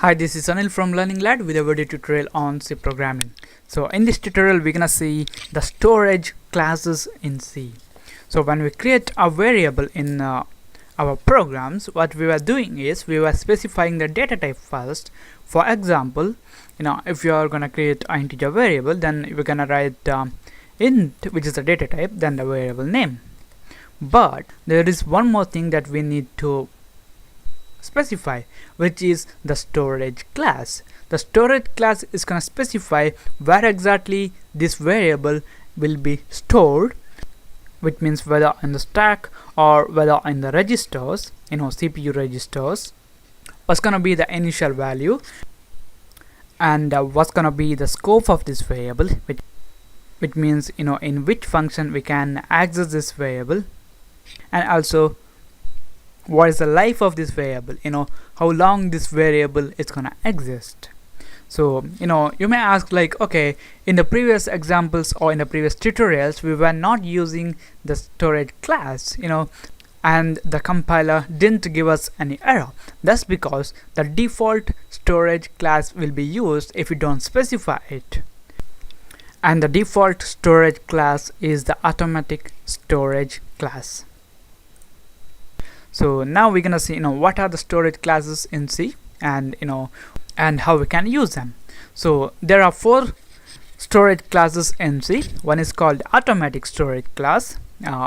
Hi, this is Anil from Learning Lad with a video tutorial on C programming. So in this tutorial we're gonna see the storage classes in C. So when we create a variable in our programs, what we were doing is we were specifying the data type first. For example, if you are gonna create an integer variable, then we're gonna write int, which is the data type, then the variable name. But there is one more thing that we need to specify, which is the storage class. The storage class is going to specify where exactly this variable will be stored, which means whether in the stack or whether in the registers, CPU registers. What's going to be the initial value, and what's going to be the scope of this variable, which means in which function we can access this variable, and also what is the life of this variable, how long this variable is gonna exist. So you may ask, like, okay, in the previous examples or in the previous tutorials we were not using the storage class, and the compiler didn't give us any error. That's because the default storage class will be used if you don't specify it, and the default storage class is the automatic storage class. So now we're gonna see what are the storage classes in C, and and how we can use them. So there are 4 storage classes in C. One is called automatic storage class,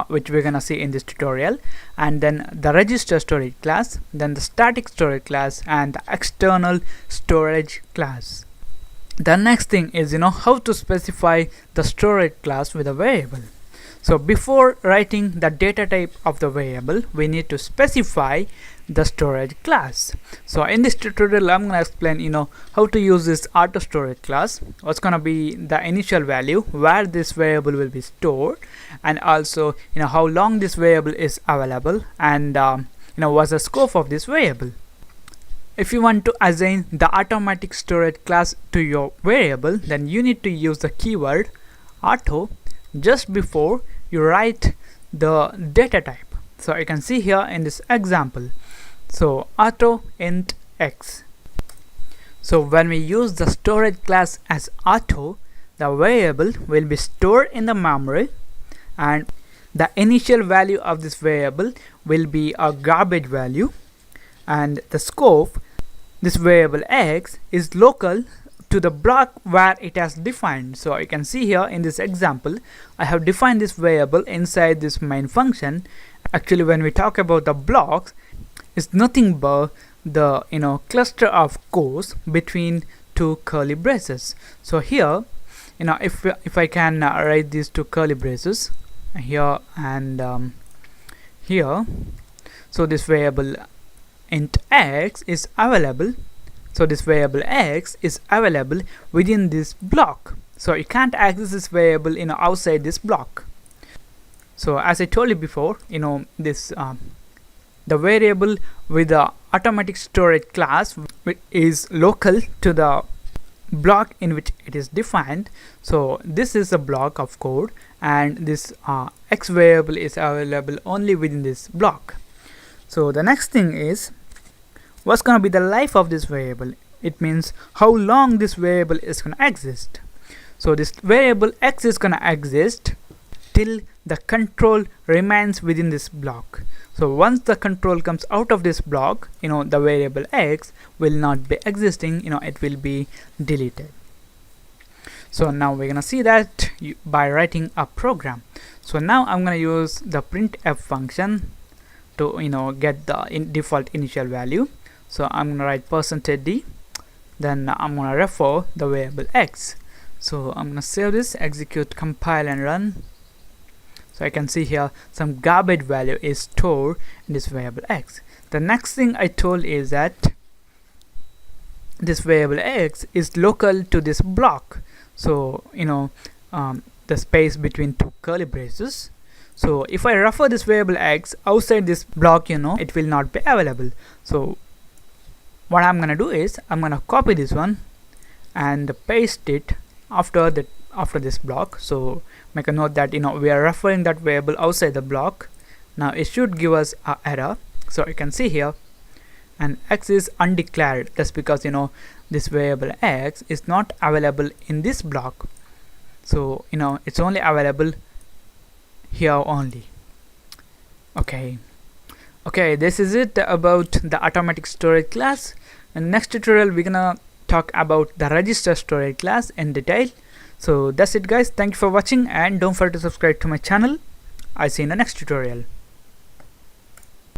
which we're gonna see in this tutorial, and then the register storage class, then the static storage class, and the external storage class. The next thing is how to specify the storage class with a variable. So before writing the data type of the variable, we need to specify the storage class. So in this tutorial I'm going to explain how to use this auto storage class, what's going to be the initial value, where this variable will be stored, and also how long this variable is available, and what's the scope of this variable. If you want to assign the automatic storage class to your variable, then you need to use the keyword auto just before you write the data type. So you can see here in this example, so auto int x. So when we use the storage class as auto, the variable will be stored in the memory, and the initial value of this variable will be a garbage value, and the scope, this variable x, is local to the block where it has defined. So you can see here in this example I have defined this variable inside this main function. Actually, when we talk about the blocks, it's nothing but the cluster of cores between 2 curly braces. So here if I can write these 2 curly braces here and here, so this variable int x is available. So this variable x is available within this block, so you can't access this variable outside this block. So as I told you before, this the variable with the automatic storage class is local to the block in which it is defined. So this is a block of code, and this x variable is available only within this block. So the next thing is, what's going to be the life of this variable? It means how long this variable is going to exist. So this variable x is going to exist till the control remains within this block. So once the control comes out of this block, the variable x will not be existing, it will be deleted. So now we're going to see that by writing a program. So now I'm going to use the printf function to get the default initial value. So I'm going to write %d, then I'm going to refer the variable x. So I'm going to save this, execute, compile, and run. So I can see here some garbage value is stored in this variable x. The next thing I told is that this variable x is local to this block. So the space between 2 curly braces. So if I refer this variable x outside this block, it will not be available. So what I'm gonna do is I'm gonna copy this one and paste it after this block. So make a note that we are referring that variable outside the block. Now it should give us an error. So you can see here and x is undeclared. That's because this variable x is not available in this block, so it's only available here only. Okay, this is it about the automatic storage class. In next tutorial we're gonna talk about the register storage class in detail. So that's it guys, thank you for watching and don't forget to subscribe to my channel. I'll see you in the next tutorial.